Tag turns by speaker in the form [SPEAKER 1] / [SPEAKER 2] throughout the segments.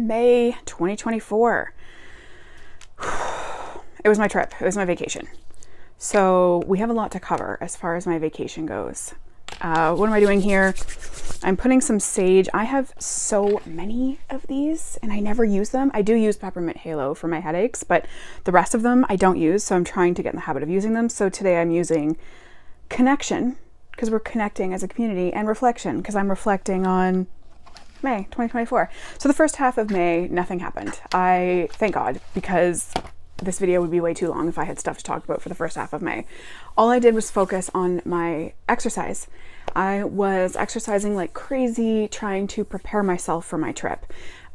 [SPEAKER 1] May 2024. It was my trip. It was my vacation. So we have a lot to cover as far as my vacation goes. What am I doing here? I'm putting some sage. I have so many of these and I never use them. I do use peppermint halo for my headaches, but the rest of them I don't use. So I'm trying to get in the habit of using them. So today I'm using connection because we're connecting as a community, and reflection because I'm reflecting on May 2024. So the first half of May, nothing happened. I thank God, because this video would be way too long if I had stuff to talk about for the first half of May. All I did was focus on my exercise. I was exercising like crazy, trying to prepare myself for my trip.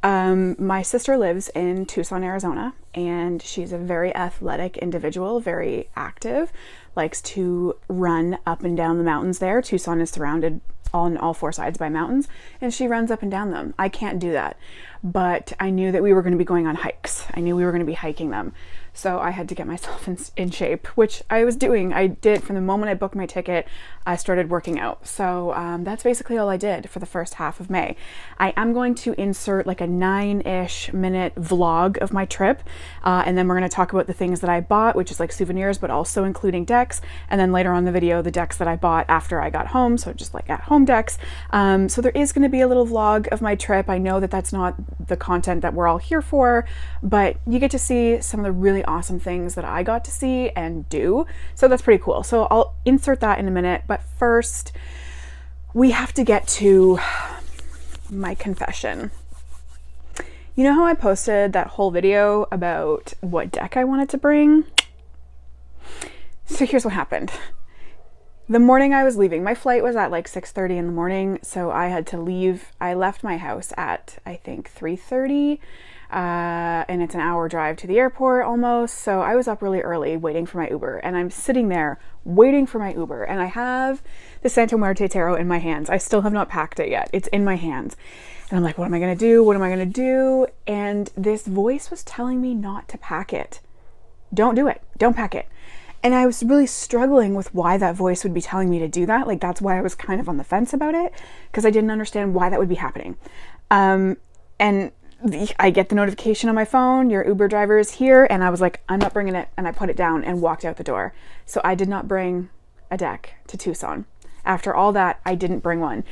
[SPEAKER 1] My sister lives in Tucson, Arizona, and she's a very athletic individual, very active, likes to run up and down the mountains there. Tucson is surrounded on all four sides by mountains, and she runs up and down them. I can't do that, but I knew that we were going to be going on hikes. I knew we were going to be hiking them. So I had to get myself in shape, which I was doing. I did from the moment I booked my ticket. I started working out. So that's basically all I did for the first half of May. I am going to insert like a 9-ish minute vlog of my trip. And then we're going to talk about the things that I bought, which is like souvenirs, but also including decks. And then later on in the video, the decks that I bought after I got home. So just like at home decks. So there is going to be a little vlog of my trip. I know that that's not the content that we're all here for, but you get to see some of the really awesome things that I got to see and do. So that's pretty cool. So I'll insert that in a minute. But first, we have to get to my confession. You know how I posted that whole video about what deck I wanted to bring? So here's what happened. The morning I was leaving, my flight was at like 6:30 in the morning, so I had to leave. I left my house at, I think, 3:30, and it's an hour drive to the airport almost, so I was up really early waiting for my Uber, and I'm sitting there waiting for my Uber, and I have the Santa Muerte Tarot in my hands. I still have not packed it yet. It's in my hands. And I'm like, what am I going to do? What am I going to do? And this voice was telling me not to pack it. Don't do it. Don't pack it. And I was really struggling with why that voice would be telling me to do that. Like, that's why I was kind of on the fence about it, because I didn't understand why that would be happening. And I get the notification on my phone, your Uber driver is here. And I was like, I'm not bringing it. And I put it down and walked out the door. So I did not bring a deck to Tucson. After all that, I didn't bring one.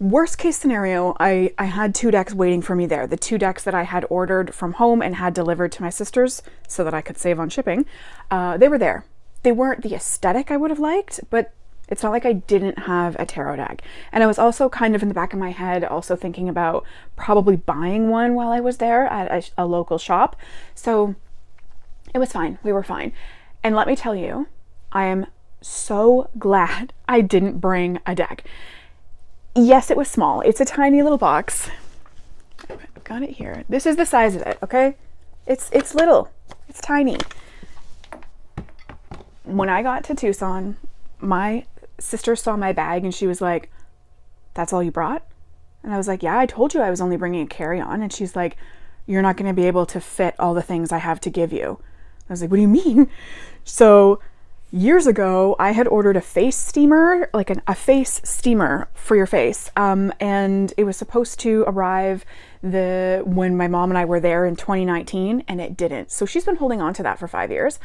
[SPEAKER 1] Worst case scenario, I had 2 decks waiting for me there. The 2 decks that I had ordered from home and had delivered to my sisters so that I could save on shipping, they were there. They weren't the aesthetic I would have liked, but it's not like I didn't have a tarot deck. And I was also kind of in the back of my head also thinking about probably buying one while I was there at a local shop. So it was fine. We were fine. And let me tell you, I am so glad I didn't bring a deck. Yes, it was small. It's a tiny little box. I've got it here. This is the size of it, okay? It's little. It's tiny. When I got to Tucson, my sister saw my bag and she was like, that's all you brought? And I was like, yeah, I told you I was only bringing a carry-on. And she's like, you're not going to be able to fit all the things I have to give you. I was like, what do you mean? So years ago, I had ordered a face steamer, like a face steamer for your face. And it was supposed to arrive when my mom and I were there in 2019, and it didn't. So she's been holding on to that for 5 years.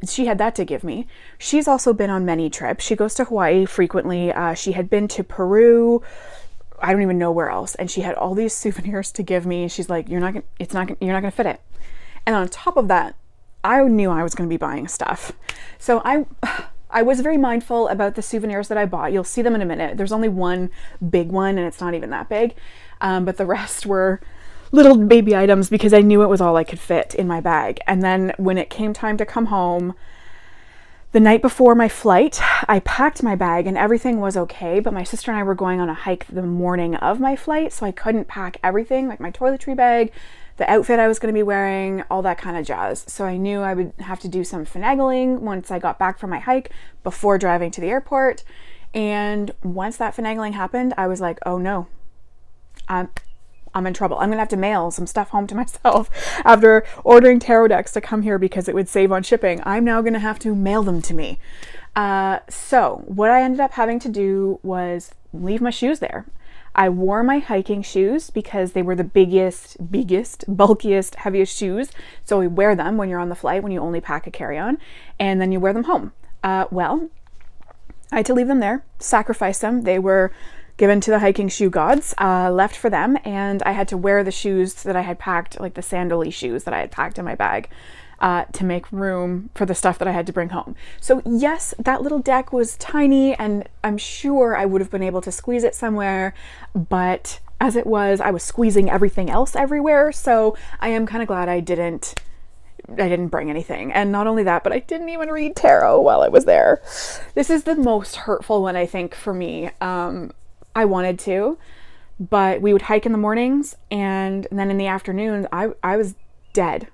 [SPEAKER 1] She had that to give me. She's also been on many trips. She goes to Hawaii frequently. She had been to Peru. I don't even know where else. And she had all these souvenirs to give me. She's like, you're not gonna fit it. And on top of that, I knew I was going to be buying stuff. So I was very mindful about the souvenirs that I bought. You'll see them in a minute. There's only one big one and it's not even that big. But the rest were little baby items because I knew it was all I could fit in my bag. And then when it came time to come home, the night before my flight, I packed my bag and everything was okay. But my sister and I were going on a hike the morning of my flight. So I couldn't pack everything, like my toiletry bag, the outfit I was going to be wearing, all that kind of jazz. So I knew I would have to do some finagling once I got back from my hike before driving to the airport. And once that finagling happened, I was like, oh no, I'm in trouble. I'm going to have to mail some stuff home to myself after ordering tarot decks to come here because it would save on shipping. I'm now going to have to mail them to me. So what I ended up having to do was leave my shoes there. I wore my hiking shoes because they were the biggest, bulkiest, heaviest shoes. So we wear them when you're on the flight, when you only pack a carry-on, and then you wear them home. Well, I had to leave them there, sacrifice them. They were given to the hiking shoe gods, left for them, and I had to wear the shoes that I had packed, like the sandal-y shoes that I had packed in my bag, to make room for the stuff that I had to bring home. So yes, that little deck was tiny, and I'm sure I would have been able to squeeze it somewhere, but as it was, I was squeezing everything else everywhere, so I am kind of glad I didn't bring anything. And not only that, but I didn't even read tarot while I was there. This is the most hurtful one, I think, for me. I wanted to, but we would hike in the mornings, and then in the afternoons, I was dead,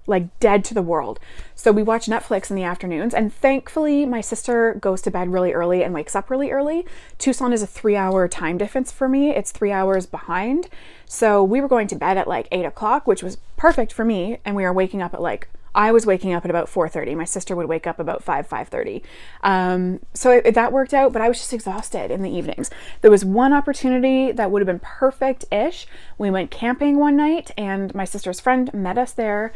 [SPEAKER 1] like dead to the world. So we watch Netflix in the afternoons, and thankfully my sister goes to bed really early and wakes up really early. Tucson is a 3-hour time difference for me. It's 3 hours behind. So we were going to bed at like 8 o'clock, which was perfect for me. And we were waking up at I was waking up at about 4:30. My sister would wake up about 5:30. So that worked out, but I was just exhausted in the evenings. There was one opportunity that would have been perfect-ish. We went camping one night, and my sister's friend met us there,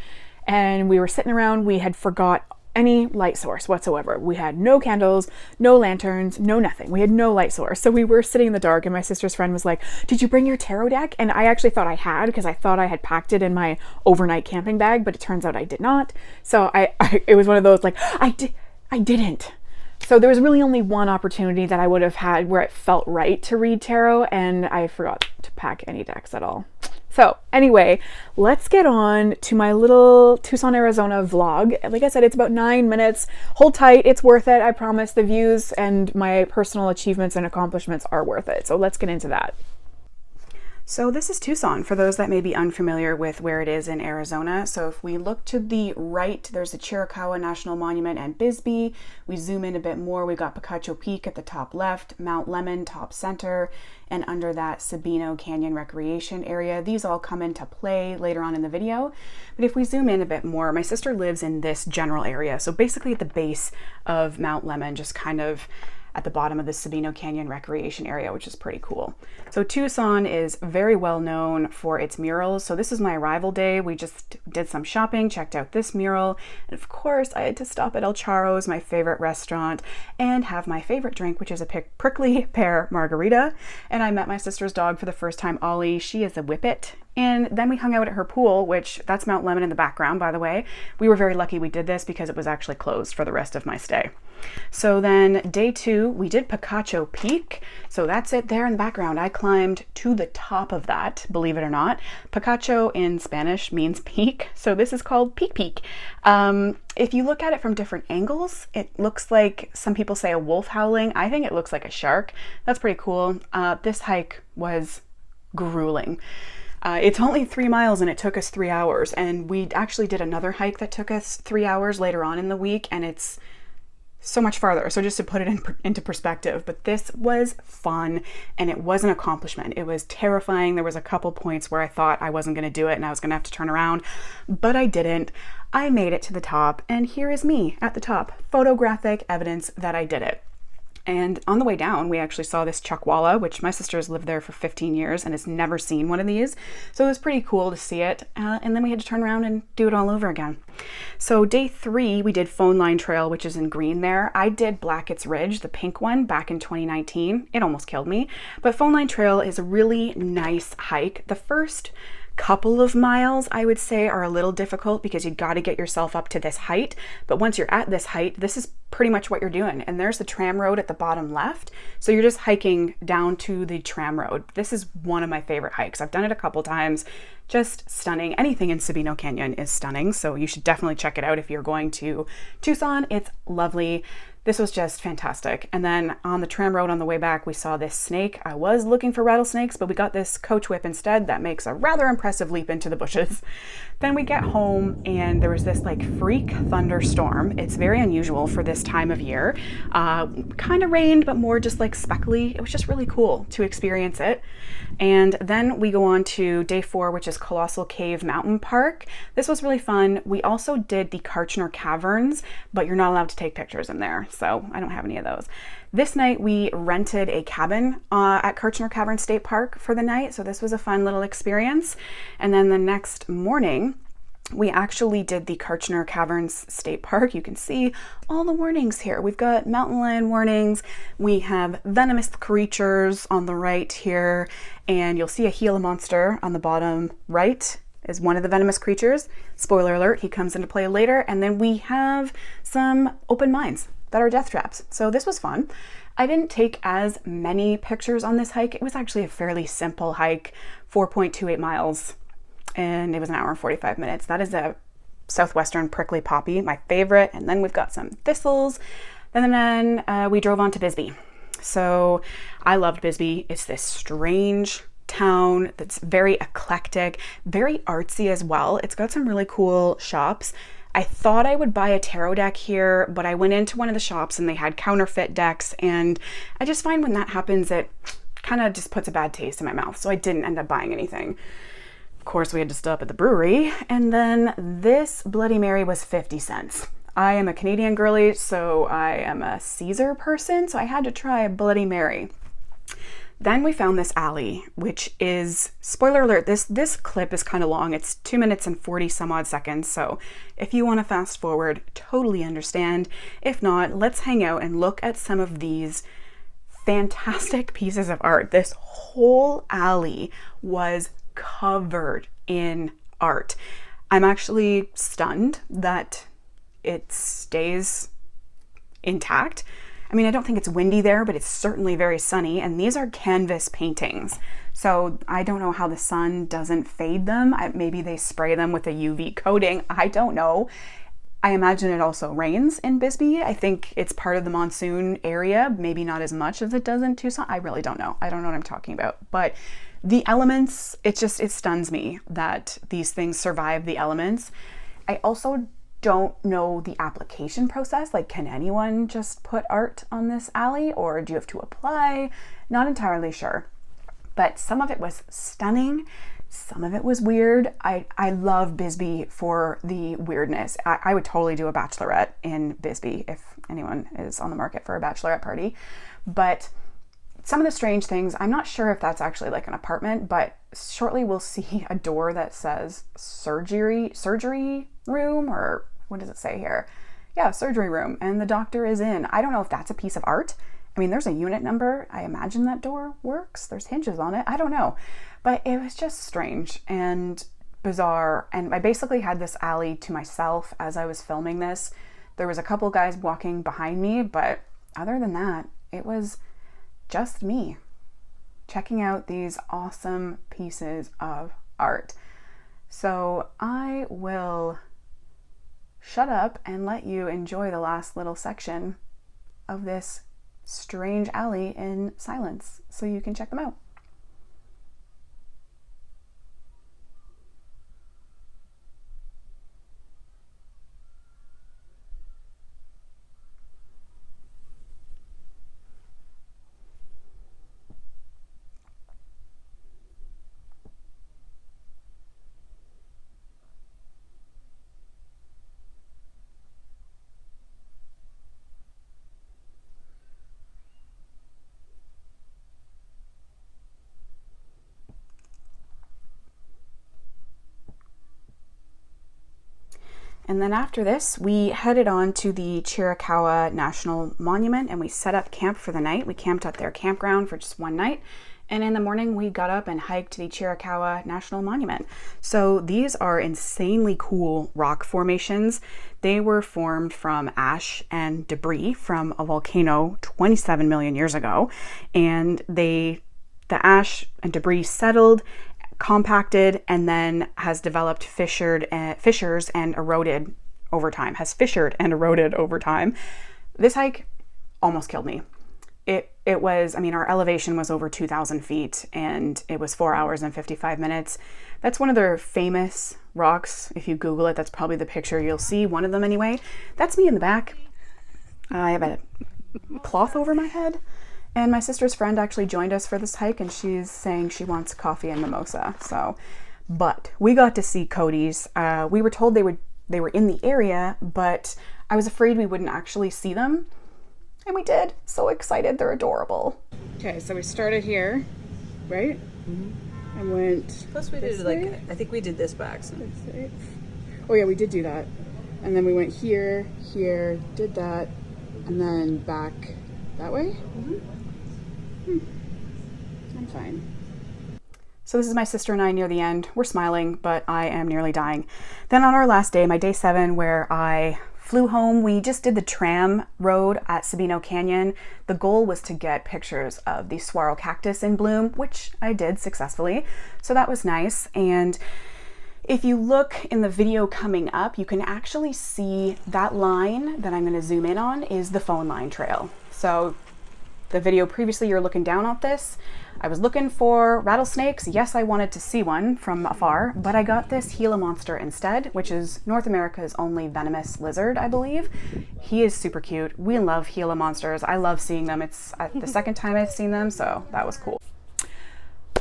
[SPEAKER 1] and we were sitting around. We had forgot any light source whatsoever. We had no candles, no lanterns, no nothing. We had no light source. So we were sitting in the dark, and my sister's friend was like, "Did you bring your tarot deck?" And I actually thought I had, because I thought I had packed it in my overnight camping bag, but it turns out I did not. So it was one of those like, I didn't. So there was really only one opportunity that I would have had where it felt right to read tarot, and I forgot to pack any decks at all. So anyway, let's get on to my little Tucson, Arizona vlog. Like I said, it's about 9 minutes. Hold tight, it's worth it. I promise. The views and my personal achievements and accomplishments are worth it. So let's get into that. So this is Tucson, for those that may be unfamiliar with where it is in Arizona. So if we look to the right, there's the Chiricahua National Monument and Bisbee. We zoom in a bit more, we've got Picacho Peak at the top left, Mount Lemmon top center, and under that Sabino Canyon Recreation Area. These all come into play later on in the video. But if we zoom in a bit more, my sister lives in this general area. So basically at the base of Mount Lemmon, just kind of at the bottom of the Sabino Canyon Recreation Area, which is pretty cool. So Tucson is very well known for its murals. So this is my arrival day. We just did some shopping, checked out this mural, and of course I had to stop at El Charro's, my favorite restaurant, and have my favorite drink, which is a prickly pear margarita. And I met my sister's dog for the first time, Ollie. She is a Whippet. And then we hung out at her pool, which that's Mount Lemmon in the background, by the way. We were very lucky we did this because it was actually closed for the rest of my stay. So then day 2, we did Picacho Peak. So that's it there in the background. I climbed to the top of that, believe it or not. Picacho in Spanish means peak. So this is called Peak Peak. If you look at it from different angles, it looks like, some people say a wolf howling. I think it looks like a shark. That's pretty cool. This hike was grueling. It's only 3 miles and it took us 3 hours, and we actually did another hike that took us 3 hours later on in the week, and it's so much farther. So just to put it into perspective, but this was fun and it was an accomplishment. It was terrifying. There was a couple points where I thought I wasn't going to do it and I was going to have to turn around, but I didn't. I made it to the top, and here is me at the top. Photographic evidence that I did it. And on the way down, we actually saw this chuckwalla, which my sister's lived there for 15 years and has never seen one of these. So it was pretty cool to see it. And then we had to turn around and do it all over again. So day 3, we did Phone Line Trail, which is in green there. I did Blackett's Ridge, the pink one, back in 2019. It almost killed me. But Phone Line Trail is a really nice hike. The first couple of miles, I would say, are a little difficult because you got to get yourself up to this height. But once you're at this height, this is pretty much what you're doing. And there's the tram road at the bottom left. So you're just hiking down to the tram road. This is one of my favorite hikes. I've done it a couple times. Just stunning. Anything in Sabino Canyon is stunning. So you should definitely check it out if you're going to Tucson. It's lovely. This was just fantastic. And then on the tram road on the way back, we saw this snake. I was looking for rattlesnakes, but we got this coach whip instead that makes a rather impressive leap into the bushes. Then we get home and there was this like freak thunderstorm. It's very unusual for this time of year. Kind of rained, but more just like speckly. It was just really cool to experience it. And then we go on to day 4, which is Colossal Cave Mountain Park. This was really fun. We also did the Kartchner Caverns, but you're not allowed to take pictures in there, so I don't have any of those. This night we rented a cabin at Kirchner Cavern State Park for the night. So this was a fun little experience. And then the next morning, we actually did the Kirchner Caverns State Park. You can see all the warnings here. We've got mountain lion warnings. We have venomous creatures on the right here. And you'll see a Gila monster on the bottom right is one of the venomous creatures. Spoiler alert, he comes into play later. And then we have some open mines that are death traps. So this was fun. I didn't take as many pictures on this hike. It was actually a fairly simple hike, 4.28 miles. And it was an hour and 45 minutes. That is a southwestern prickly poppy, my favorite. And then we've got some thistles. And then we drove on to Bisbee. So I loved Bisbee. It's this strange town that's very eclectic, very artsy as well. It's got some really cool shops. I thought I would buy a tarot deck here, but I went into one of the shops and they had counterfeit decks. And I just find when that happens, it kind of just puts a bad taste in my mouth. So I didn't end up buying anything. Of course, we had to stop at the brewery, and then this Bloody Mary was 50 cents. I am a Canadian girly, so I am a Caesar person, so I had to try a Bloody Mary. Then we found this alley, which is, spoiler alert, this clip is kind of long. It's 2 minutes and 40 some odd seconds, so if you want to fast forward, totally understand. If not, let's hang out and look at some of these fantastic pieces of art. This whole alley was covered in art. I'm actually stunned that it stays intact. I mean, I don't think it's windy there, but it's certainly very sunny. And these are canvas paintings. So I don't know how the sun doesn't fade them. Maybe they spray them with a UV coating. I don't know. I imagine it also rains in Bisbee. I think it's part of the monsoon area. Maybe not as much as it does in Tucson. I really don't know. I don't know what I'm talking about. But the elements, it stuns me that these things survive the elements. I also don't know the application process. Like, can anyone just put art on this alley, or do you have to apply? Not entirely sure. But some of it was stunning. Some of it was weird. I love Bisbee for the weirdness. I would totally do a bachelorette in Bisbee if anyone is on the market for a bachelorette party. But some of the strange things, I'm not sure if that's actually like an apartment, but shortly we'll see a door that says surgery room, or what does it say here? Yeah, surgery room, and the doctor is in. I don't know if that's a piece of art. I mean, there's a unit number. I imagine that door works. There's hinges on it. I don't know. But it was just strange and bizarre. And I basically had this alley to myself as I was filming this. There was a couple guys walking behind me, but other than that, it was just me checking out these awesome pieces of art. So I will shut up and let you enjoy the last little section of this strange alley in silence so you can check them out. And then after this, we headed on to the Chiricahua National Monument and we set up camp for the night. We camped at their campground for just one night. And in the morning, we got up and hiked to the Chiricahua National Monument. So these are insanely cool rock formations. They were formed from ash and debris from a volcano 27 million years ago. And the ash and debris settled, compacted, and then has developed fissures and eroded over time. This hike almost killed me. It was, I mean, our elevation was over 2,000 feet and it was 4 hours and 55 minutes. That's one of their famous rocks. If you Google it, that's probably the picture you'll see, one of them anyway. That's me in the back. I have a cloth over my head. And my sister's friend actually joined us for this hike and she's saying she wants coffee and mimosa. But we got to see Cody's. We were told they were in the area, but I was afraid we wouldn't actually see them. And we did. So excited. They're adorable. Okay, so we started here, right? Mm-hmm. And went.
[SPEAKER 2] Plus, we did like, I think we did this by accident.
[SPEAKER 1] Oh, yeah, we did do that. And then we went here, here, did that, and then back that way? Mm-hmm. I'm fine. So this is my sister and I near the end. We're smiling, but I am nearly dying. Then on our last day, my day 7, where I flew home, we just did the tram road at Sabino Canyon. The goal was to get pictures of the saguaro cactus in bloom, which I did successfully. So that was nice. And if you look in the video coming up, you can actually see that line that I'm going to zoom in on is the phone line trail. So the video previously, you're looking down at this. I was looking for rattlesnakes. Yes, I wanted to see one from afar, but I got this Gila monster instead, which is North America's only venomous lizard, I believe. He is super cute. We love Gila monsters. I love seeing them. It's the second time I've seen them, so that was cool.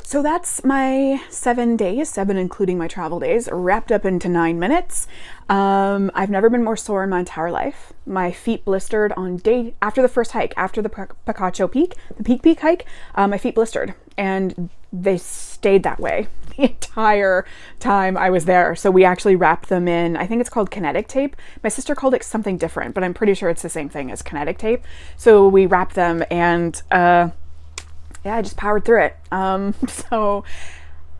[SPEAKER 1] So that's my 7 days, 7 including my travel days, wrapped up into 9 minutes. I've never been more sore in my entire life. My feet blistered on day after the first hike, after the Picacho Peak, the Peak hike, my feet blistered, and they stayed that way the entire time I was there. So we actually wrapped them in, I think it's called kinetic tape. My sister called it something different, but I'm pretty sure it's the same thing as kinetic tape. So we wrapped them, and yeah, I just powered through it. So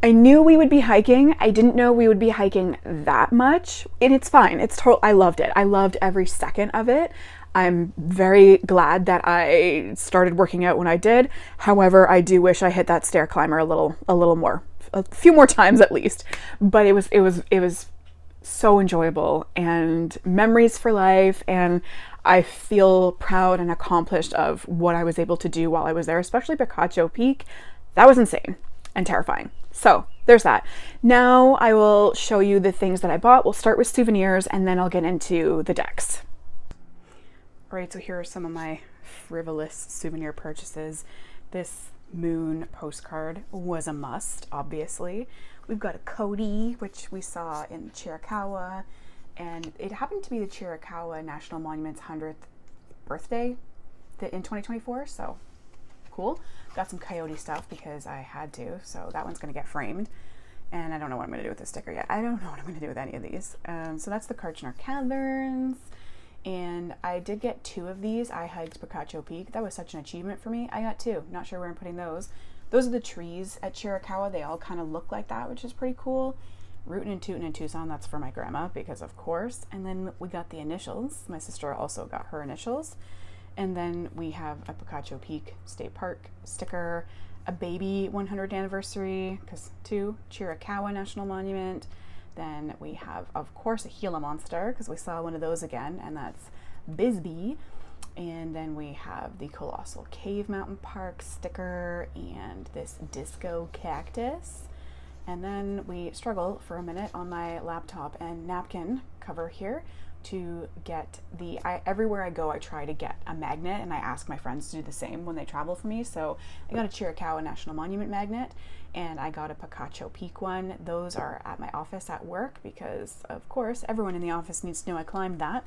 [SPEAKER 1] I knew we would be hiking. I didn't know we would be hiking that much, and it's fine. It's total. I loved it. I loved every second of it. I'm very glad that I started working out when I did. However, I do wish I hit that stair climber a little more, a few more times at least. But it was so enjoyable and memories for life, and I feel proud and accomplished of what I was able to do while I was there, especially Picacho Peak. That was insane and terrifying. So there's that. Now I will show you the things that I bought. We'll start with souvenirs, and then I'll get into the decks. All right, so here are some of my frivolous souvenir purchases. This moon postcard was a must, obviously. We've got a Cody, which we saw in Chiricahua, and it happened to be the Chiricahua National Monument's 100th birthday in 2024, so cool. Got some coyote stuff because I had to, so that one's gonna get framed. And I don't know what I'm gonna do with this sticker yet. I don't know what I'm gonna do with any of these. So that's the Kartchner Caverns, and I did get 2 of these. I hiked Picacho Peak. That was such an achievement for me. I got 2, not sure where I'm putting those. Those are the trees at Chiricahua. They all kind of look like that, which is pretty cool. Rootin' and Tootin' in Tucson, that's for my grandma, because of course. And then we got the initials. My sister also got her initials. And then we have a Picacho Peak State Park sticker, a baby 100th anniversary, because 2, Chiricahua National Monument. Then we have, of course, a Gila monster, because we saw one of those again, and that's Bisbee. And then we have the Colossal Cave Mountain Park sticker and this disco cactus. And then we struggle for a minute on my laptop and napkin cover here to get everywhere I go, I try to get a magnet, and I ask my friends to do the same when they travel for me. So I got a Chiricahua National Monument magnet, and I got a Picacho Peak one. Those are at my office at work because, of course, everyone in the office needs to know I climbed that.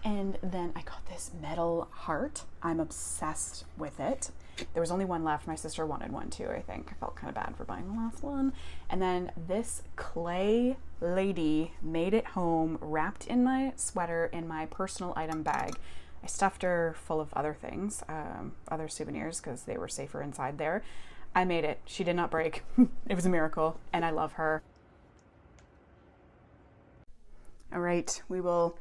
[SPEAKER 1] And then I got this metal heart. I'm obsessed with it. There was only one left. My sister wanted one too, I think. I felt kind of bad for buying the last one. And then this clay lady made it home, wrapped in my sweater in my personal item bag. I stuffed her full of other things, other souvenirs, because they were safer inside there. I made it. She did not break. It was a miracle, and I love her. All right, we will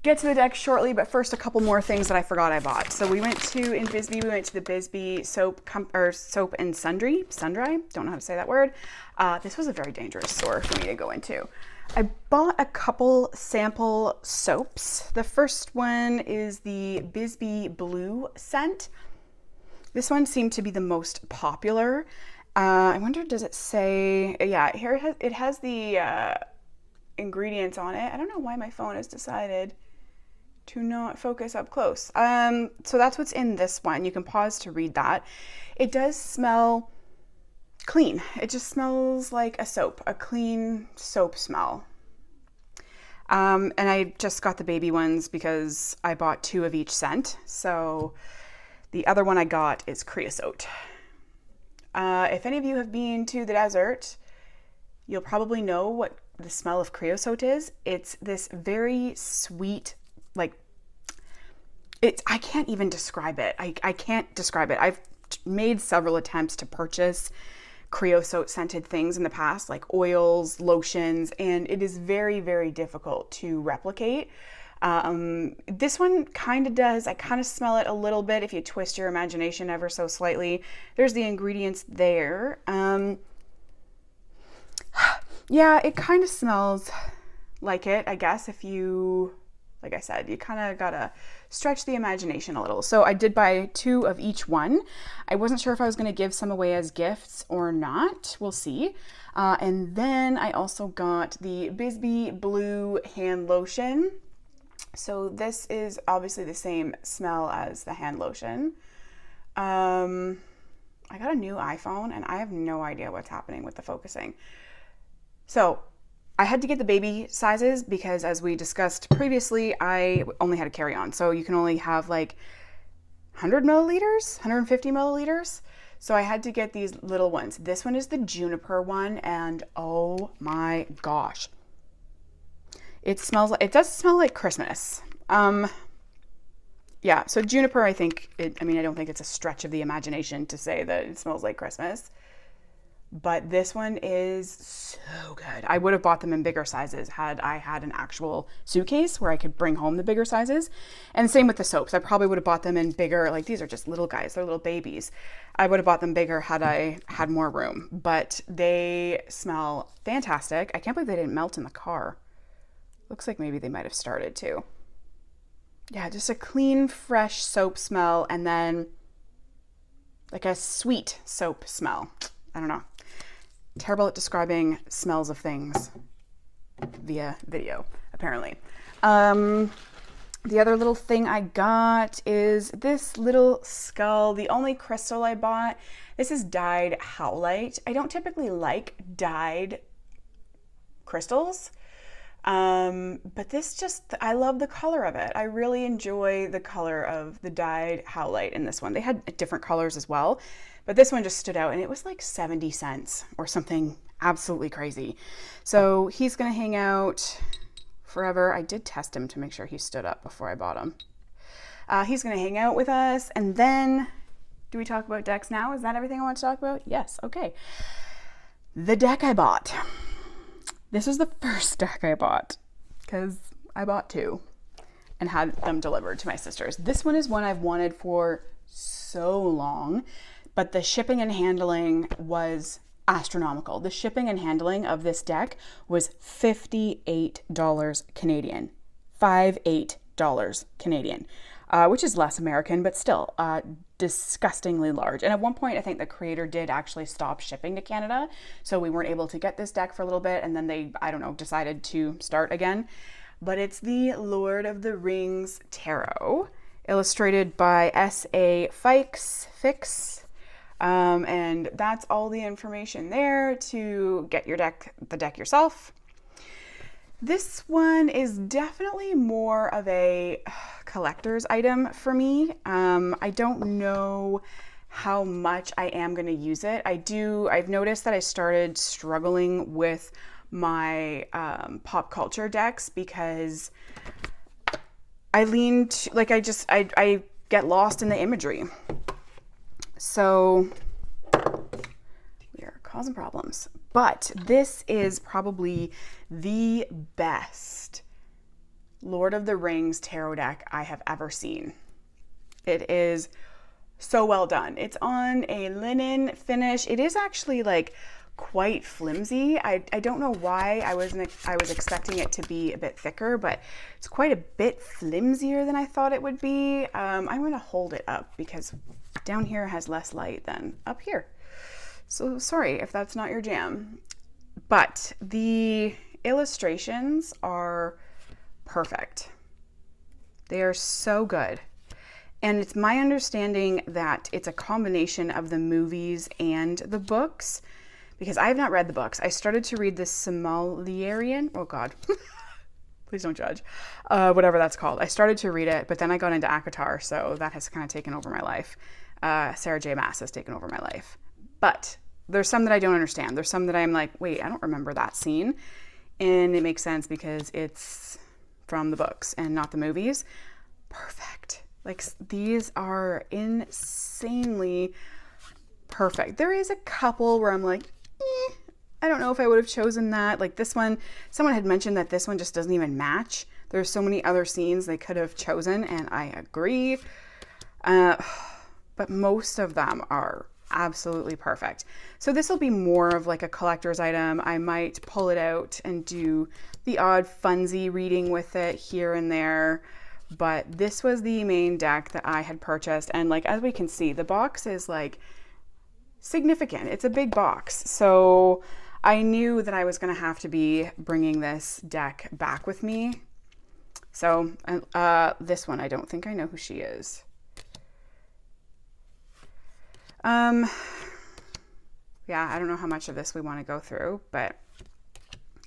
[SPEAKER 1] get to the deck shortly, but first a couple more things that I forgot I bought. So we went to, in Bisbee, we went to the Bisbee soap and sundry, don't know how to say that word. This was a very dangerous store for me to go into. I bought a couple sample soaps. The first one is the Bisbee Blue scent. This one seemed to be the most popular. I wonder, does it say, yeah, here it has the ingredients on it. I don't know why my phone has decided to not focus up close. So that's what's in this one. You can pause to read that. It does smell clean. It just smells like a soap, a clean soap smell. And I just got the baby ones because I bought 2 of each scent. So the other one I got is creosote. If any of you have been to the desert, you'll probably know what the smell of creosote is. It's this very sweet, like, I can't even describe it. I can't describe it. I've made several attempts to purchase creosote scented things in the past, like oils, lotions, and it is very, very difficult to replicate. This one kind of does. I kind of smell it a little bit if you twist your imagination ever so slightly. There's the ingredients there. Yeah, it kind of smells like it, I guess, if you, like I said, you kind of gotta stretch the imagination a little. So I did buy 2 of each one. I wasn't sure if I was going to give some away as gifts or not. We'll see. And then I also got the Bisbee Blue hand lotion. So this is obviously the same smell as the hand lotion. I got a new iPhone and I have no idea what's happening with the focusing. So I had to get the baby sizes because, as we discussed previously, I only had a carry-on. So you can only have like 100 milliliters, 150 milliliters. So I had to get these little ones. This one is the juniper one, and oh my gosh. It does smell like Christmas. Yeah, so juniper, I don't think it's a stretch of the imagination to say that it smells like Christmas. But this one is so good. I would have bought them in bigger sizes had I had an actual suitcase where I could bring home the bigger sizes. And same with the soaps. I probably would have bought them in bigger, like these are just little guys, they're little babies. I would have bought them bigger had I had more room. But they smell fantastic. I can't believe they didn't melt in the car. Looks like maybe they might have started to. Yeah, just a clean, fresh soap smell, and then like a sweet soap smell. I don't know. Terrible at describing smells of things via video, apparently. The other little thing I got is this little skull. The only crystal I bought, this is dyed howlite. I don't typically like dyed crystals. But this I love the color of it. I really enjoy the color of the dyed howlite in this one. They had different colors as well, but this one just stood out, and it was like 70 cents or something absolutely crazy. So he's going to hang out forever. I did test him to make sure he stood up before I bought him. He's going to hang out with us. And then, do we talk about decks now? Is that everything I want to talk about? Yes. Okay. The deck I bought. This is the first deck I bought because I bought 2 and had them delivered to my sisters. This one is one I've wanted for so long, but the shipping and handling was astronomical. The shipping and handling of this deck was $58 Canadian. $58 Canadian, which is less American, but still disgustingly large. And at one point, I think the creator did actually stop shipping to Canada, so we weren't able to get this deck for a little bit, and then they, I don't know, decided to start again. But it's the Lord of the Rings Tarot, illustrated by S.A. Fix. And that's all the information there to get the deck yourself. This one is definitely more of a collector's item for me. I don't know how much I am going to use it. I've noticed that I started struggling with my pop culture decks because I get lost in the imagery. So we are causing problems. But this is probably the best Lord of the Rings tarot deck I have ever seen. It is so well done. It's on a linen finish. It is actually like quite flimsy. I don't know why I was expecting it to be a bit thicker, but it's quite a bit flimsier than I thought it would be. I'm going to hold it up because down here has less light than up here. So sorry if that's not your jam, but the illustrations are perfect. They are so good. And it's my understanding that it's a combination of the movies and the books, because I have not read the books. I started to read the Silmarillion. Oh God, Please don't judge. Whatever that's called. I started to read it, but then I got into ACOTAR, so that has kind of taken over my life. Sarah J. Maas has taken over my life. But there's some that I don't understand. There's some that I'm like, wait, I don't remember that scene. And it makes sense because it's from the books and not the movies. Perfect. Like, these are insanely perfect. There is a couple where I'm like, I don't know if I would have chosen that. Like this one, someone had mentioned that this one just doesn't even match. There's so many other scenes they could have chosen, and I agree. But most of them are absolutely perfect. So this will be more of like a collector's item. I might pull it out and do the odd funsy reading with it here and there. But this was the main deck that I had purchased. And like, as we can see, the box is like significant. It's a big box. So I knew that I was going to have to be bringing this deck back with me. So this one, I don't think I know who she is. Yeah, I don't know how much of this we want to go through, but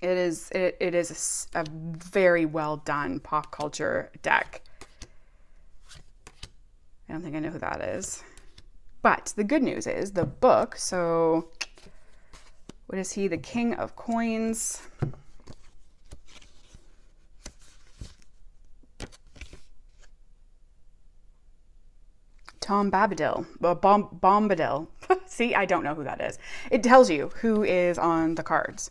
[SPEAKER 1] it is a very well done pop culture deck. I don't think I know who that is. But the good news is the book, so what is he? The King of Coins. Tom Bombadil. Bombadil. See, I don't know who that is. It tells you who is on the cards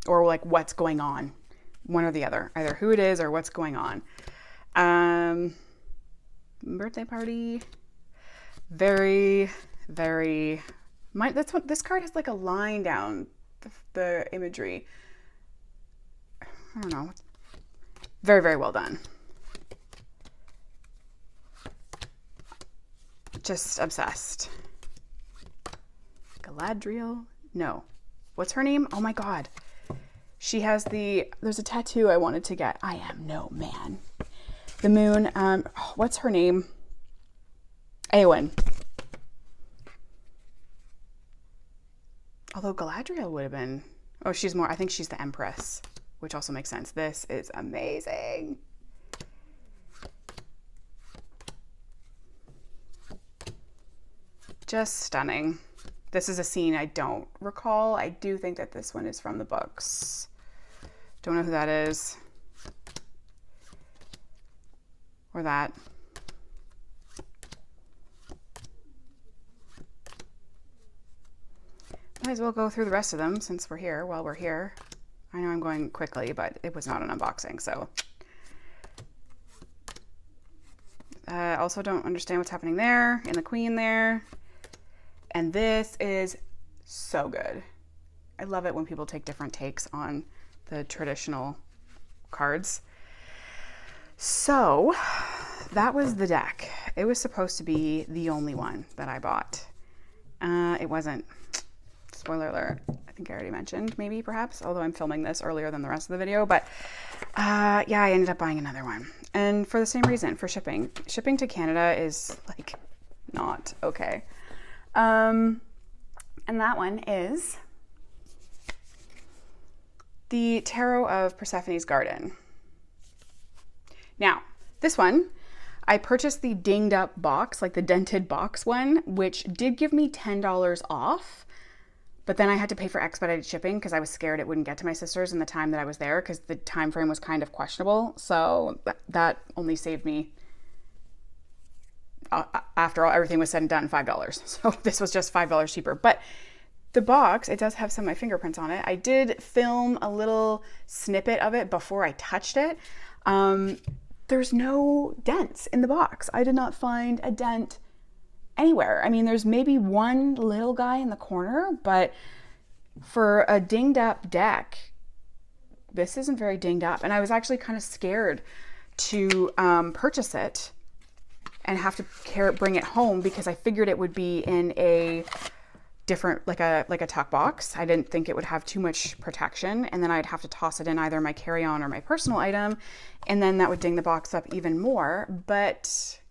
[SPEAKER 1] or like what's going on. One or the other. Either who it is or what's going on. Birthday party. Very, very... That's what this card has, like a line down the imagery. I don't know. Very, very well done. Just obsessed. Galadriel? No. What's her name? Oh my God. She has there's a tattoo I wanted to get. I am no man. The moon. What's her name? Eowyn. Although Galadriel would have been, I think she's the Empress, which also makes sense. This is amazing. Just stunning. This is a scene I don't recall. I do think that this one is from the books. Don't know who that is. Or that. Might as well go through the rest of them since we're here. While we're here. I know I'm going quickly, but it was not an unboxing, so. Also don't understand what's happening there, and the Queen there. And this is so good. I love it when people take different takes on the traditional cards. So that was the deck. It was supposed to be the only one that I bought. It wasn't. Spoiler alert. I think I already mentioned, maybe, perhaps, although I'm filming this earlier than the rest of the video. But yeah, I ended up buying another one. And for the same reason, for shipping. Shipping to Canada is like not okay. And that one is the Tarot of Persephone's Garden. Now, this one, I purchased the dinged up box, like the dented box one, which did give me $10 off. But then I had to pay for expedited shipping because I was scared it wouldn't get to my sister's in the time that I was there because the time frame was kind of questionable. So that only saved me, after all, everything was said and done, $5. So this was just $5 cheaper. But the box, it does have some of my fingerprints on it. I did film a little snippet of it before I touched it. There's no dents in the box. I did not find a dent anywhere. I mean, there's maybe one little guy in the corner, but for a dinged up deck, this isn't very dinged up. And I was actually kind of scared to purchase it and have to bring it home because I figured it would be in a different, like a tuck box. I didn't think it would have too much protection, and then I'd have to toss it in either my carry-on or my personal item, and then that would ding the box up even more. But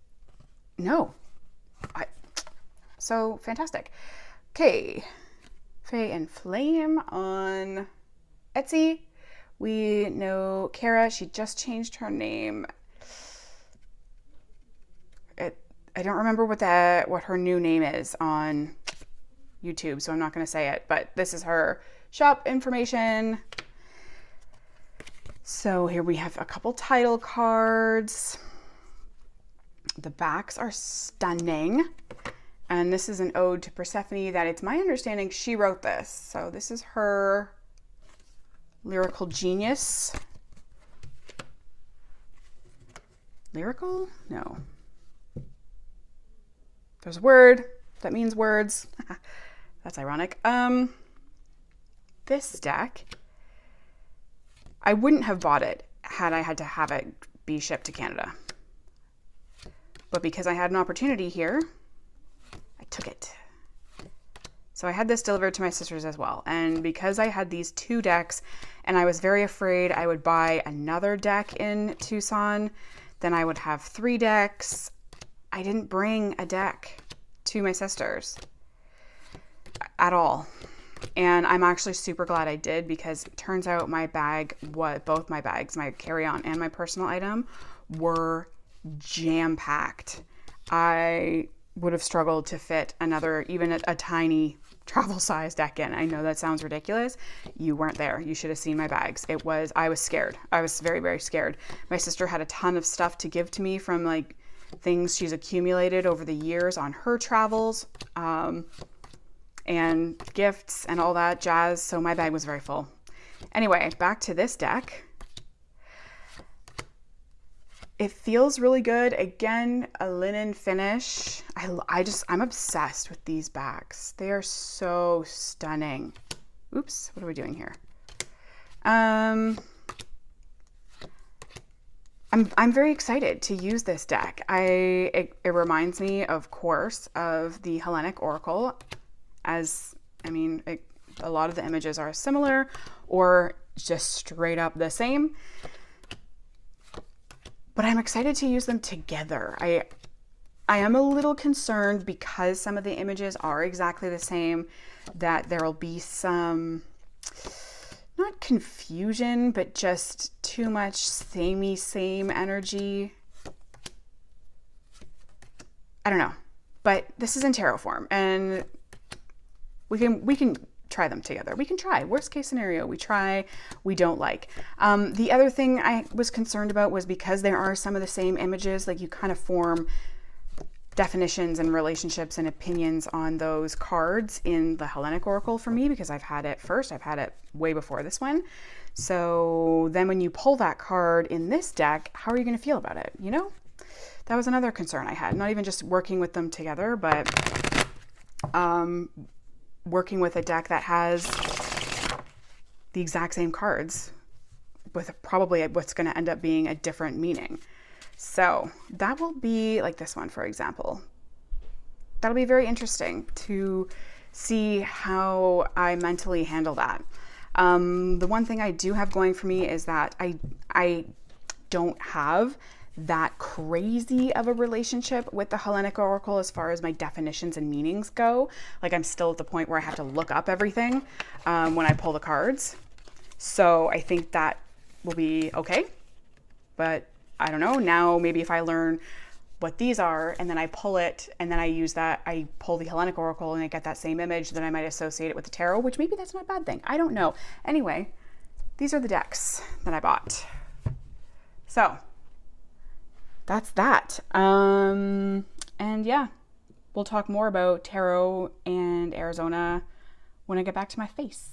[SPEAKER 1] no. So fantastic. Okay. Faye and Flame on Etsy. We know Kara, she just changed her name. I don't remember what her new name is on YouTube, so I'm not going to say it, but this is her shop information. So here we have a couple title cards. The backs are stunning. And this is an ode to Persephone that it's my understanding she wrote this. So this is her lyrical genius. Lyrical? No. There's a word that means words. That's ironic. This deck, I wouldn't have bought it had I had to have it be shipped to Canada. But because I had an opportunity here, I took it. So I had this delivered to my sisters as well. And because I had these 2 decks and I was very afraid I would buy another deck in Tucson, then I would have 3 decks. I didn't bring a deck to my sisters at all. And I'm actually super glad I did, because it turns out my bag, both my bags, my carry-on and my personal item, were jam-packed. I would have struggled to fit even a tiny travel size deck in. I know that sounds ridiculous. You weren't there. You should have seen my bags. I was scared. I was very, very scared. My sister had a ton of stuff to give to me from like things she's accumulated over the years on her travels, and gifts and all that jazz. So my bag was very full. Anyway, back to this deck. It feels really good. Again, a linen finish. I'm obsessed with these bags. They are so stunning. Oops, what are we doing here? I'm very excited to use this deck. It reminds me, of course, of the Hellenic Oracle, a lot of the images are similar or just straight up the same. But I'm excited to use them together. I am a little concerned, because some of the images are exactly the same, that there will be some, not confusion, but just too much same energy. I don't know. But this is in tarot form, and we can try them together. We can try. Worst case scenario, we try, we don't like. The other thing I was concerned about was, because there are some of the same images, like you kind of form definitions and relationships and opinions on those cards in the Hellenic Oracle for me, because I've had it first. I've had it way before this one. So then when you pull that card in this deck, how are you going to feel about it? You know, that was another concern I had. Not even just working with them together, but working with a deck that has the exact same cards with probably what's going to end up being a different meaning. So that will be like this one, for example. That'll be very interesting to see how I mentally handle that. The one thing I do have going for me is that I don't have that crazy of a relationship with the Hellenic Oracle as far as my definitions and meanings go. Like, I'm still at the point where I have to look up everything when I pull the cards. So I think that will be okay. But I don't know. Now, maybe if I learn what these are and then I pull it and then I use that, I pull the Hellenic Oracle and I get that same image, then I might associate it with the tarot, which maybe that's not a bad thing. I don't know. Anyway, these are the decks that I bought. So that's that. And yeah, we'll talk more about tarot and Arizona when I get back to my face.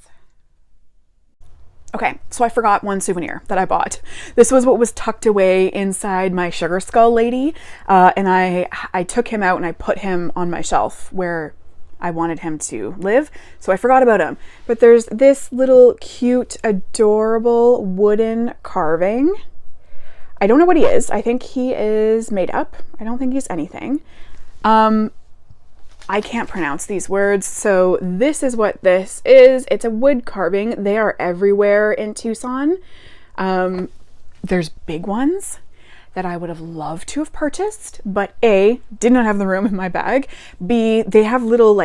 [SPEAKER 1] Okay, so I forgot one souvenir that I bought. This was what was tucked away inside my sugar skull lady. And I took him out and I put him on my shelf where I wanted him to live. So I forgot about him. But there's this little cute, adorable wooden carving. I don't know what he is. I think he is made up. I don't think he's anything. I can't pronounce these words. So this is what this is. It's a wood carving. They are everywhere in Tucson. There's big ones that I would have loved to have purchased, but A, did not have the room in my bag. B, they have little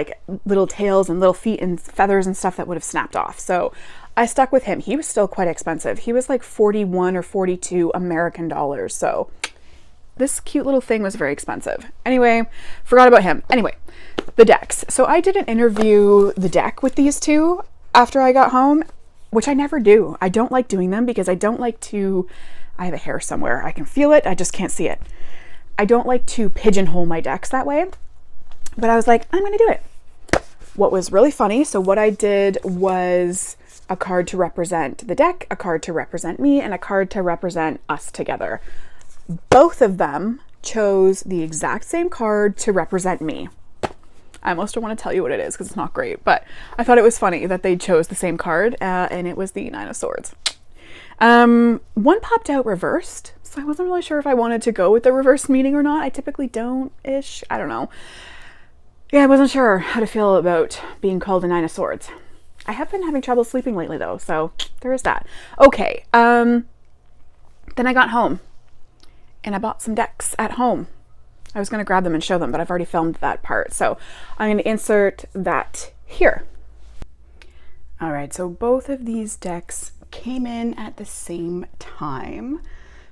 [SPEAKER 1] tails and little feet and feathers and stuff that would have snapped off. So I stuck with him. He was still quite expensive. He was like 41 or 42 American dollars. So this cute little thing was very expensive. Anyway, forgot about him. Anyway, the decks. So I did an interview the deck with these two after I got home, which I never do. I don't like doing them because I don't like to, I have a hair somewhere. I can feel it. I just can't see it. I don't like to pigeonhole my decks that way, but I was like, I'm going to do it. What was really funny, so what I did was a card to represent the deck, a card to represent me, and a card to represent us together. Both of them chose the exact same card to represent me. I almost don't want to tell you what it is because it's not great, but I thought it was funny that they chose the same card, and it was the Nine of Swords. One popped out reversed, so I wasn't really sure if I wanted to go with the reverse meaning or not. I typically don't-ish. I don't know. Yeah, I wasn't sure how to feel about being called a Nine of Swords. I have been having trouble sleeping lately though, so there is that. Okay, then I got home and I bought some decks at home. I was going to grab them and show them, but I've already filmed that part, so I'm going to insert that here. All right, so both of these decks came in at the same time.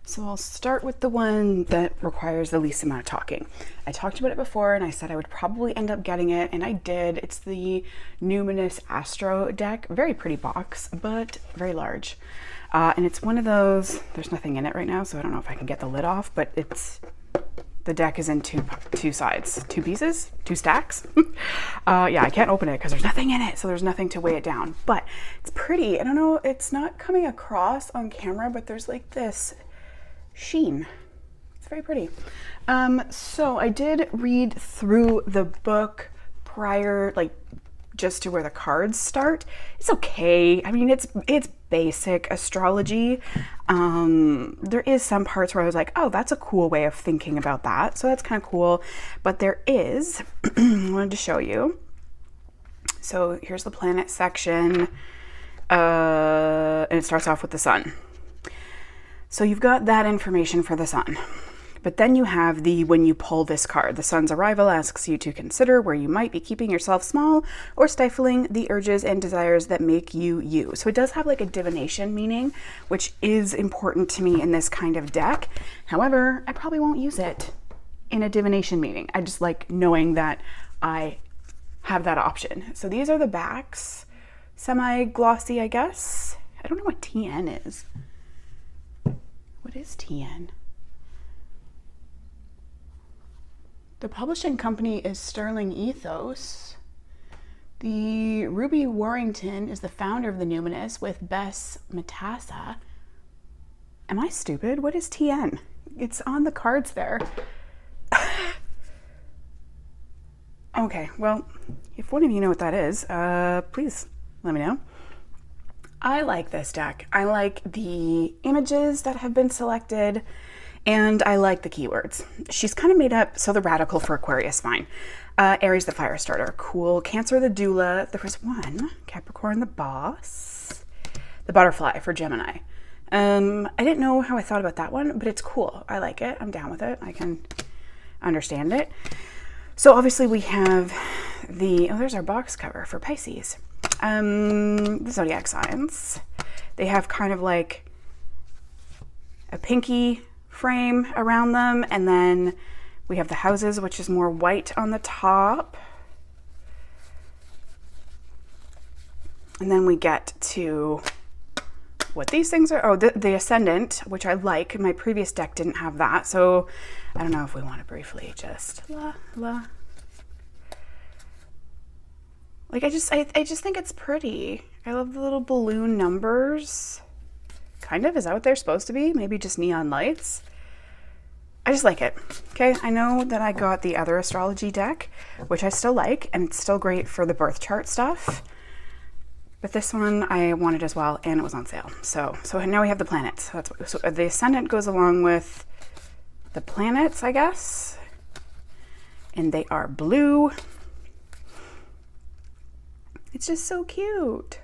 [SPEAKER 1] So I'll start with the one that requires the least amount of talking. I talked about it before and I said I would probably end up getting it, and I did. It's the Numinous Astro deck. Very pretty box, but very large. And it's one of those, there's nothing in it right now, so I don't know if I can get the lid off, but the deck is in two sides, two pieces, two stacks. Yeah, I can't open it because there's nothing in it, so there's nothing to weigh it down. But it's pretty. I don't know, it's not coming across on camera, but there's like this sheen. It's very pretty. So I did read through the book prior, like just to where the cards start. It's okay. I mean, it's basic astrology. There is some parts where I was like, oh, that's a cool way of thinking about that. So that's kind of cool. But there is, I wanted to show you. So here's the planet section. And it starts off with the sun. So you've got that information for the sun. But then you have when you pull this card, the sun's arrival asks you to consider where you might be keeping yourself small or stifling the urges and desires that make you you. So it does have like a divination meaning, which is important to me in this kind of deck. However, I probably won't use it in a divination meaning. I just like knowing that I have that option. So these are the backs, semi-glossy, I guess. I don't know what TN is. What is TN? The publishing company is Sterling Ethos. The Ruby Warrington is the founder of the Numinous with Bess Matassa. Am I stupid? What is TN? It's on the cards there. Okay, well, if one of you know what that is, please let me know. I like this deck. I like the images that have been selected, and I like the keywords. She's kind of made up, so the Radical for Aquarius, fine. Aries the Firestarter, cool. Cancer the Doula, there was one. Capricorn the Boss. The Butterfly for Gemini. I didn't know how I thought about that one, but it's cool. I like it. I'm down with it. I can understand it. So obviously we have there's our box cover for Pisces. The zodiac signs. They have kind of like a pinky frame around them, and then we have the houses, which is more white on the top. And then we get to what these things are. Oh, the ascendant, which I like. My previous deck didn't have that, so I don't know if we want to briefly just like I just think it's pretty. I love the little balloon numbers. Kind of, is that what they're supposed to be? Maybe just neon lights. I just like it. Okay, I know that I got the other astrology deck, which I still like, and it's still great for the birth chart stuff. But this one I wanted as well, and it was on sale. So now we have the planets. So the ascendant goes along with the planets, I guess. And they are blue. It's just so cute.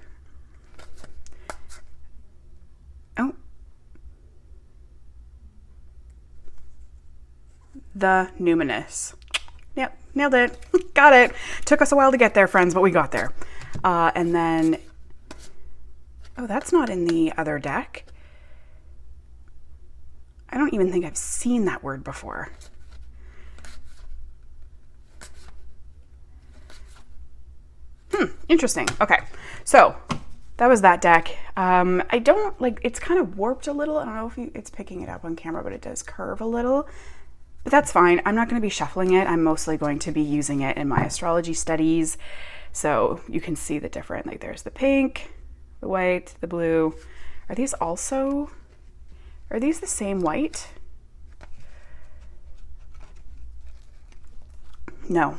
[SPEAKER 1] Oh. The Numinous. Yep, nailed it. Got it. Took us a while to get there, friends, but we got there. And then, Oh, that's not in the other deck. I don't even think I've seen that word before. Interesting. Okay, so that was that deck. I don't like, it's kind of warped a little. I don't know if it's picking it up on camera, but it does curve a little. But that's fine. I'm not going to be shuffling it. I'm mostly going to be using it in my astrology studies. So you can see the different, like there's the pink, the white, the blue. Are these the same white? No.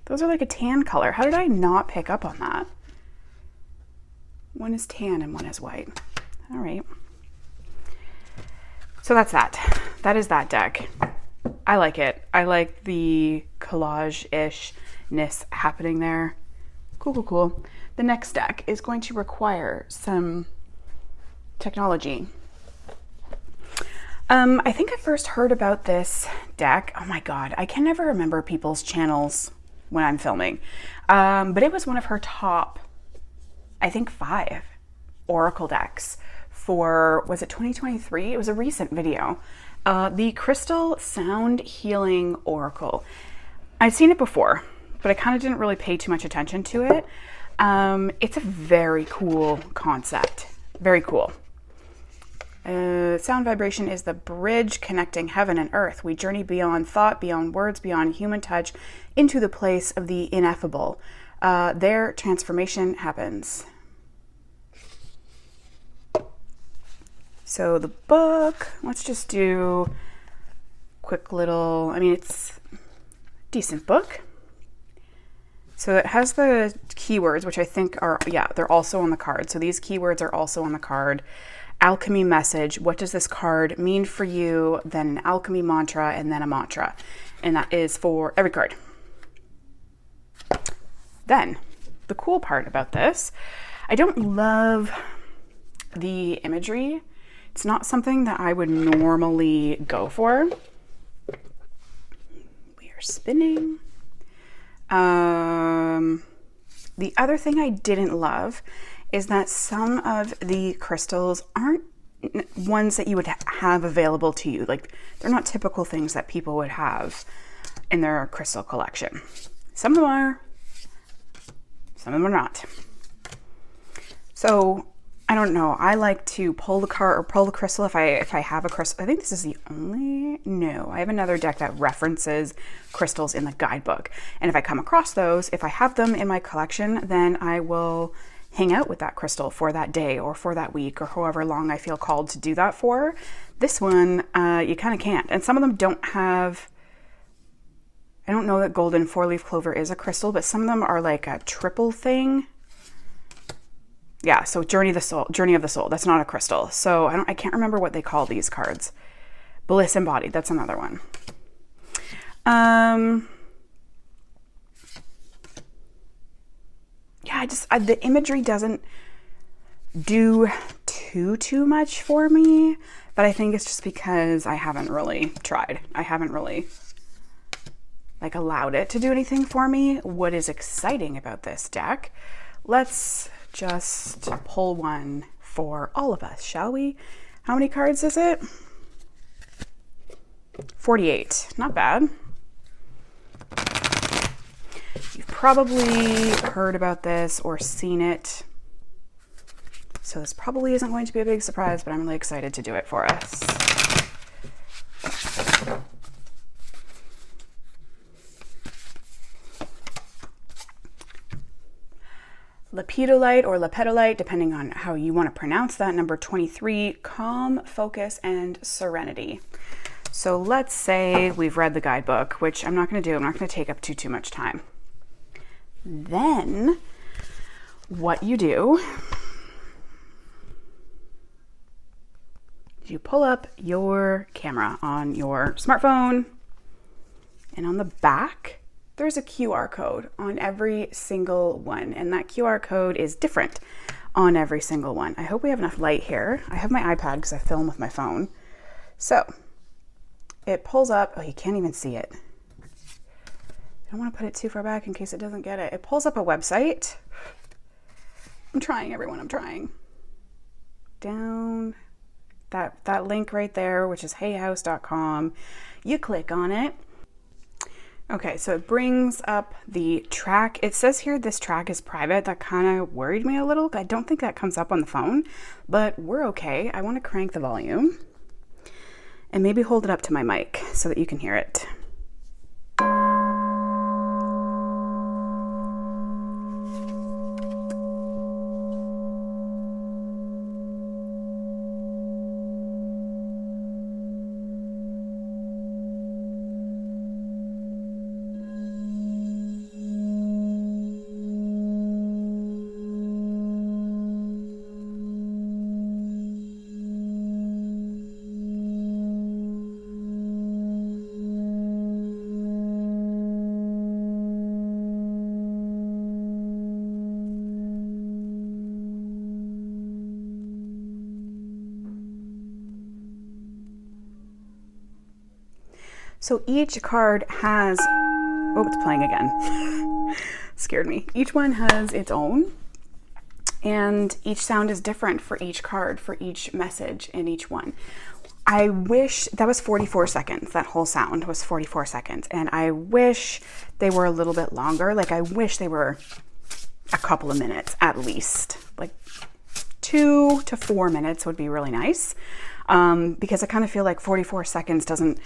[SPEAKER 1] Those are like a tan color. How did I not pick up on that? One is tan and one is white. All right. So that's that. That is that deck. I like it. I like the collage-ish-ness happening there. Cool, cool, cool. The next deck is going to require some technology. I think I first heard about this deck. Oh my God, I can never remember people's channels when I'm filming. But it was one of her top, I think 5 Oracle decks for, was it 2023? It was a recent video. The Crystal Sound Healing Oracle. I'd seen it before, but I kind of didn't really pay too much attention to it. It's a very cool concept. Very cool. Sound vibration is the bridge connecting heaven and earth. We journey beyond thought, beyond words, beyond human touch, into the place of the ineffable. There, transformation happens. So the book, let's just do quick little, I mean, it's a decent book. So it has the keywords, which I think are, yeah, they're also on the card. So these keywords are also on the card. Alchemy message, what does this card mean for you? Then an alchemy mantra, and then a mantra. And that is for every card. Then, the cool part about this, I don't love the imagery. It's not something that I would normally go for. We are spinning. The other thing I didn't love is that some of the crystals aren't ones that you would have available to you. Like, they're not typical things that people would have in their crystal collection. Some of them are, some of them are not. So I don't know. I like to pull the card or pull the crystal if I have a crystal. I think this is the only, no, I have another deck that references crystals in the guidebook. And if I come across those, if I have them in my collection, then I will hang out with that crystal for that day or for that week or however long I feel called to do that for. This one, you kind of can't. And some of them don't have, I don't know that golden 4-leaf clover is a crystal, but some of them are like a triple thing. Yeah, so Journey of the Soul, that's not a crystal. So I can't remember what they call these cards. Bliss Embodied, that's another one. Yeah, the imagery doesn't do too much for me, but I think it's just because I haven't really tried. I haven't really like allowed it to do anything for me. What is exciting about this deck? Let's just pull one for all of us, shall we? How many cards is it? 48, not bad. You've probably heard about this or seen it. So this probably isn't going to be a big surprise, but I'm really excited to do it for us. Lepidolite or lepidolite, depending on how you want to pronounce that, number 23, calm, focus, and serenity. So let's say we've read the guidebook, which I'm not going to do. I'm not going to take up too much time. Then what you do, you pull up your camera on your smartphone, and on the back, there's a QR code on every single one, and that QR code is different on every single one. I hope we have enough light here. I have my iPad because I film with my phone. So it pulls up, oh, you can't even see it. I don't want to put it too far back in case it doesn't get it. It pulls up a website. I'm trying, everyone. I'm trying. Down. That link right there, which is heyhouse.com. You click on it. Okay, so it brings up the track. It says here this track is private. That kind of worried me a little. I don't think that comes up on the phone, but we're okay. I want to crank the volume and maybe hold it up to my mic so that you can hear it. So each card has, oh, it's playing again. Scared me. Each one has its own, and each sound is different for each card, for each message in each one. I wish that was 44 seconds. That whole sound was 44 seconds. And I wish they were a little bit longer. Like, I wish they were a couple of minutes at least. Like 2 to 4 minutes would be really nice. Because I kind of feel like 44 seconds doesn't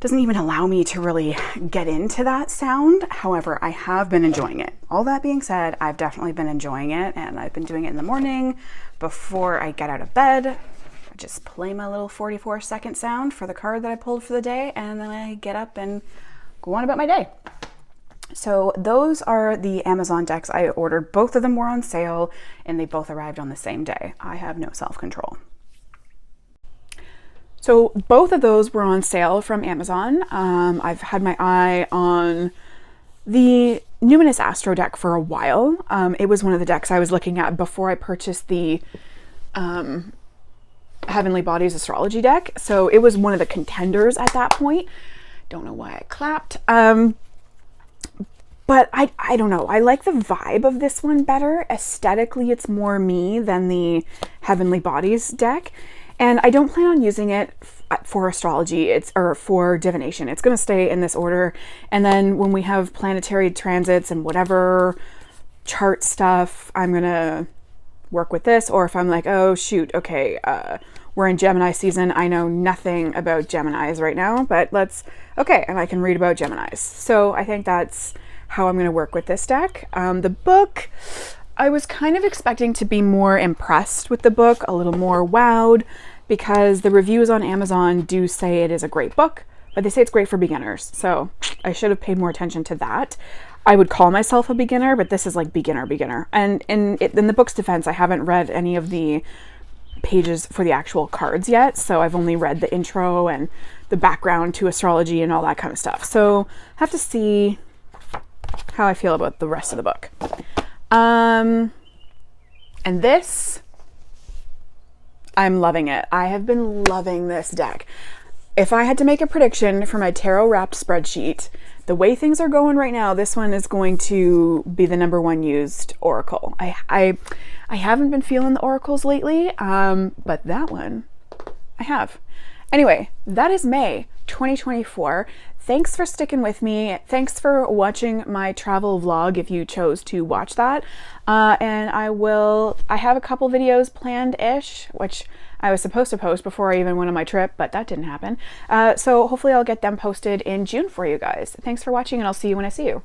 [SPEAKER 1] even allow me to really get into that sound. However, I have been enjoying it. All that being said, I've definitely been enjoying it, and I've been doing it in the morning before I get out of bed. I just play my little 44-second sound for the card that I pulled for the day, and then I get up and go on about my day. So those are the Amazon decks I ordered. Both of them were on sale, and they both arrived on the same day. I have no self-control. So both of those were on sale from Amazon. I've had my eye on the Numinous Astro deck for a while. It was one of the decks I was looking at before I purchased the Heavenly Bodies Astrology deck. So it was one of the contenders at that point. Don't know why I clapped. But I don't know. I like the vibe of this one better. Aesthetically, it's more me than the Heavenly Bodies deck. And I don't plan on using it for astrology, or for divination. It's going to stay in this order. And then when we have planetary transits and whatever chart stuff, I'm going to work with this. Or if I'm like, oh shoot, okay, we're in Gemini season. I know nothing about Geminis right now, but okay, and I can read about Geminis. So I think that's how I'm going to work with this deck. The book, I was kind of expecting to be more impressed with the book, a little more wowed, because the reviews on Amazon do say it is a great book, but they say it's great for beginners. So I should have paid more attention to that. I would call myself a beginner, but this is like beginner. And in the book's defense, I haven't read any of the pages for the actual cards yet. So I've only read the intro and the background to astrology and all that kind of stuff. So I have to see how I feel about the rest of the book. And this, I'm loving it. I have been loving this deck. If I had to make a prediction for my tarot wrapped spreadsheet, the way things are going right now, this one is going to be the #1 used oracle. I haven't been feeling the oracles lately, but that one I have. Anyway, that is May 2024. Thanks for sticking with me. Thanks for watching my travel vlog if you chose to watch that. And I have a couple videos planned-ish, which I was supposed to post before I even went on my trip, but that didn't happen. So hopefully I'll get them posted in June for you guys. Thanks for watching, and I'll see you when I see you.